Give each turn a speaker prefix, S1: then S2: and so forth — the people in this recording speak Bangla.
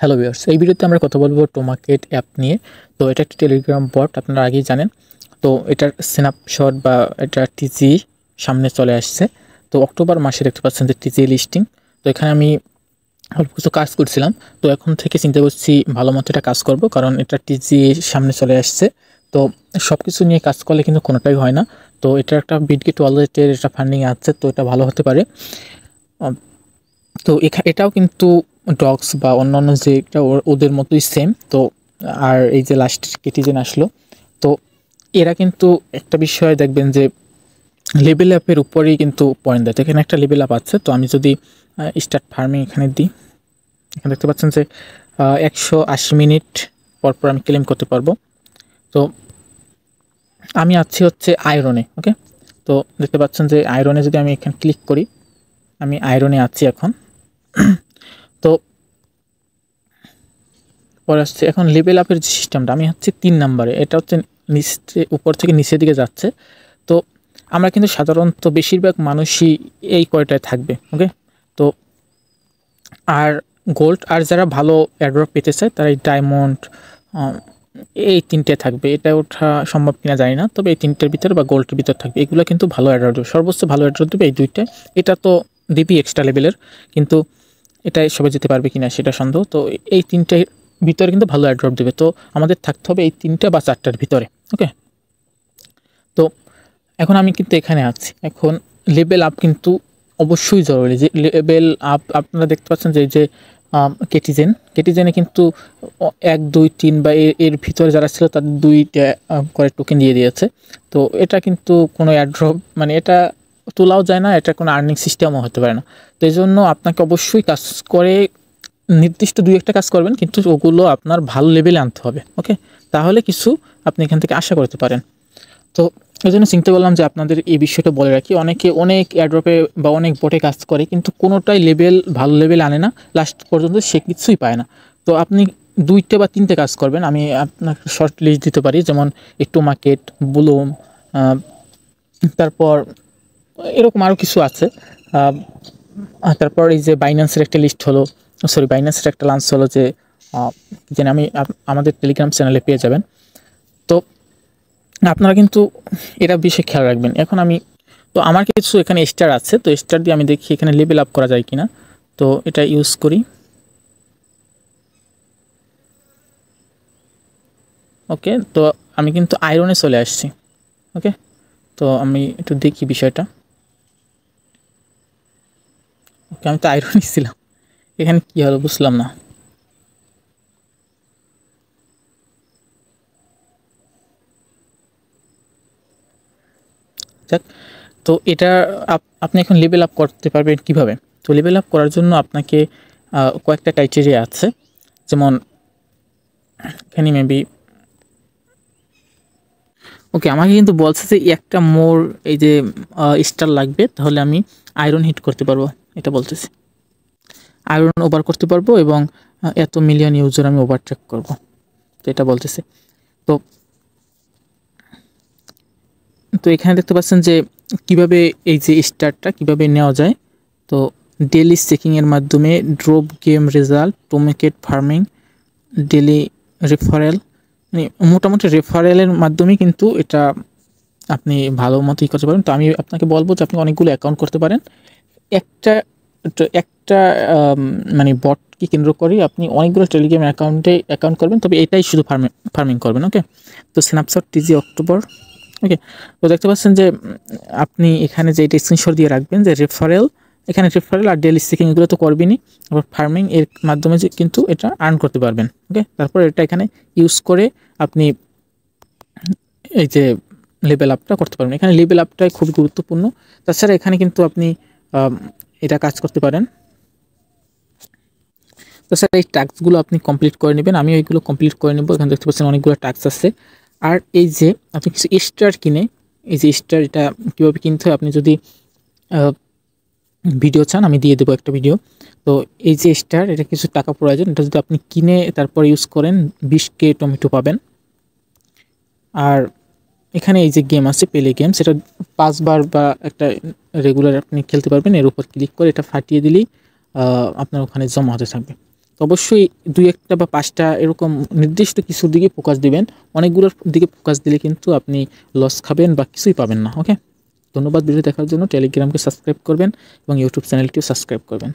S1: হ্যালো ভিউয়ার্স, এই ভিডিওতে আমরা কথা বলবো টোমাকেট অ্যাপ নিয়ে। তো এটা একটা টেলিগ্রাম বট, আপনারা আগেই জানেন। তো এটার স্ন্যাপশট বা এটা টিজি সামনে চলে আসছে। তো অক্টোবর মাসে দেখতে পাচ্ছেন যে টিজি লিস্টিং। তো এখানে আমি অল্প কিছু কাজ করছিলাম, তো এখন থেকে চিন্তা করছি ভালো মতো এটা কাজ করব, কারণ এটা টিজি সামনে চলে আসছে। তো সব কিছু নিয়ে কাজ করলে কিন্তু কোনোটাই হয় না। তো এটা একটা বিটগেট ওয়ালেটের এটা ফান্ডিং আছে, তো এটা ভালো হতে পারে। তো এটাও কিন্তু ডগস বা অন্যান্য যে এটা ওদের মতোই সেম। তো আর এই যে লাস্ট কেটিজেন আসলো, তো এরা কিন্তু একটা বিষয় দেখবেন যে লেভেল আপের উপরেই কিন্তু পয়েন্ট দেয়। তো এখানে একটা লেভেল আপ আছে। তো আমি যদি স্টার্ট ফার্মিং এখানে দিই, এখানে দেখতে পাচ্ছেন যে 180 মিনিট পর পর আমি ক্লেম করতে পারবো। তো আমি আছি হচ্ছে আয়রনে। ওকে, তো দেখতে পাচ্ছেন যে আয়রনে যদি আমি এখানে ক্লিক করি, আমি আয়রনে আছি এখন। তো পরে আসছে এখন লেভেল আপের যে সিস্টেমটা, আমি হচ্ছে 3 নাম্বারে, এটা হচ্ছে নিচে উপর থেকে নিচের দিকে যাচ্ছে। তো আমরা কিন্তু সাধারণত বেশিরভাগ মানুষই এই কয়টায় থাকবে। ওকে, তো আর গোল্ড, আর যারা ভালো অ্যাড্রপ পেতে চায় তারা এই ডায়মন্ড, এই তিনটে থাকবে। এটা ওঠা সম্ভব কিনা জানি না, তবে এই তিনটের ভিতরে বা গোল্ডের ভিতরে থাকবে। এগুলো কিন্তু ভালো অ্যাড্রপ দেবে, সর্বোচ্চ ভালো অ্যাড্রপ দেবে এই দুইটা। এটা তো দিবি এক্সট্রা লেভেলের, কিন্তু এটাই সবাই যেতে পারবে কিনা সেটা সন্দেহ। তো এই তিনটের ভিতরে কিন্তু ভালো অ্যাড্রপ দেবে। তো আমাদের থাকতে হবে এই 3টা বা 4টার ভিতরে। ওকে, তো এখন আমি কিন্তু এখানে আছি। এখন লেভেল আপ কিন্তু অবশ্যই জরুরি। যে লেভেল আপ আপনারা দেখতে পাচ্ছেন যে এই যে কেটিজেনে কিন্তু 1 2 3 বা এর ভিতরে যারা ছিল তাদের 2টা করে টোকেন দিয়ে দিয়েছে। তো এটা কিন্তু কোনো অ্যাড্রপ, মানে এটা তোলাও যায় না, এটা কোনো আর্নিং সিস্টেমও হতে পারে না। তো এই জন্য আপনাকে অবশ্যই কাজ করে নির্দিষ্ট 2-1টা কাজ করবেন, কিন্তু ওগুলো আপনার ভালো লেভেলে আনতে হবে। ওকে, তাহলে কিছু আপনি এখান থেকে আশা করতে পারেন। তো এই জন্য চিন্তা করলাম যে আপনাদের এই বিষয়টা বলে রাখি। অনেকে অনেক এয়ারড্রপে বা অনেক বটে কাজ করে, কিন্তু কোনোটাই ভালো লেভেল আনে না, লাস্ট পর্যন্ত সে কিছুই পায় না। তো আপনি 2টা বা 3টে কাজ করবেন। আমি আপনাকে শর্ট লিস্ট দিতে পারি, যেমন একটু মার্কেট, বুলুম, তারপর এরকম আরও কিছু আছে। তারপর এই যে বাইন্যান্সের একটা লিস্ট হলো, বাইন্যান্সের একটা লাঞ্চ হলো, যে যেন আমি আমাদের টেলিগ্রাম চ্যানেলে পেয়ে যাবেন। তো আপনারা কিন্তু এটা বেশি খেয়াল রাখবেন। এখন তো আমার কিছু এখানে স্টার আছে, তো স্টার দিয়ে আমি দেখি এখানে লেভেল আপ করা যায় কিনা। তো এটা ইউজ করি। ওকে, তো আমি কিন্তু আয়রনে চলে আসছি। ওকে, তো আমি একটু দেখি বিষয়টা। ওকে, আমি তো আয়রনই ছিলাম, এখানে কী হলো বুঝলাম না। যাক, তো এটা আপনি এখন লেভেল আপ করতে পারবেন কিভাবে? তো লেভেল আপ করার জন্য আপনাকে কয়েকটা ক্রাইটেরিয়া আছে। যেমন এখানে মেবি, ওকে, আমাকে কিন্তু বলছে যে একটা মোর এই যে স্টার লাগবে, তাহলে আমি আয়রন হিট করতে পারবো, এটা বলতেছি। আয়রন ওভার করতে পারবো এবং এত মিলিয়ন ইউজার আমি ওভারটেক করব, তো এটা বলতেছে। তো তো এখানে দেখতে পাচ্ছেন যে কিভাবে এই যে স্টারটা কিভাবে নেওয়া যায়। তো ডেলি চেকিংয়ের মাধ্যমে, ড্রপ গেম রেজাল্ট, টোমাকেট ফার্মিং, ডেলি রেফারেল, মানে মোটামুটি রেফারেলের মাধ্যমে কিন্তু এটা আপনি ভালো মতো করতে পারেন। তো আমি আপনাকে বলবো যে আপনি অনেকগুলো অ্যাকাউন্ট করতে পারেন। একটা একটা মানে বটকে কেন্দ্র করে আপনি অনেকগুলো টেলিগ্রাম অ্যাকাউন্ট করবেন, তবে এটাই শুধু ফার্মিং করবেন। ওকে, তো স্ন্যাপশট টিজি অক্টোবর। ওকে, তো দেখতে পাচ্ছেন যে আপনি এখানে যে এটা স্ক্রিনশট দিয়ে রাখবেন যে রেফারেল, এখানে রেফারেল আর ডেলি চেকিং এগুলো তো করবেনই, আবার ফার্মিং এর মাধ্যমে যে কিন্তু এটা আর্ন করতে পারবেন। ওকে, তারপর এটা এখানে ইউজ করে আপনি এই যে লেভেল আপটা করতে পারবেন। এখানে লেভেল আপটাই খুব গুরুত্বপূর্ণ। তাছাড়া এখানে কিন্তু আপনি এটা কাজ করতে পারেন। তাছাড়া এই টাস্কগুলো আপনি কমপ্লিট করে নেবেন, আমি ওইগুলো কমপ্লিট করে নেব। এখানে দেখতে পাচ্ছেন অনেকগুলো টাস্ক আছে। আর এই যে আপনি কিছু স্টার কিনে, এই যে স্টার, এটা কীভাবে কিনতে হয়, আপনি যদি ভিডিও চান আমি দিয়ে দেবো একটা ভিডিও। তো এই যে স্টার, এটা কিছু টাকা প্রয়োজন, এটা যদি আপনি কিনে তারপর ইউজ করেন 20K টমেটো পাবেন। আর এখানে এই যে গেম আছে পেলে গেম, সেটা 5 বার বা একটা রেগুলার আপনি খেলতে পারবেন। এর উপর ক্লিক করে এটা ফাটিয়ে দিলেই আপনার ওখানে জমা হতে থাকবে। তো অবশ্যই 2-1টা বা 5টা এরকম নির্দিষ্ট কিছুর দিকে ফোকাস দিবেন। অনেকগুলোর দিকে ফোকাস দিলে কিন্তু আপনি লস খাবেন বা কিছুই পাবেন না। ওকে, ধন্যবাদ ভিডিও দেখার জন্য। টেলিগ্রামকে সাবস্ক্রাইব করবেন এবং ইউটিউব চ্যানেলটিও সাবস্ক্রাইব করবেন।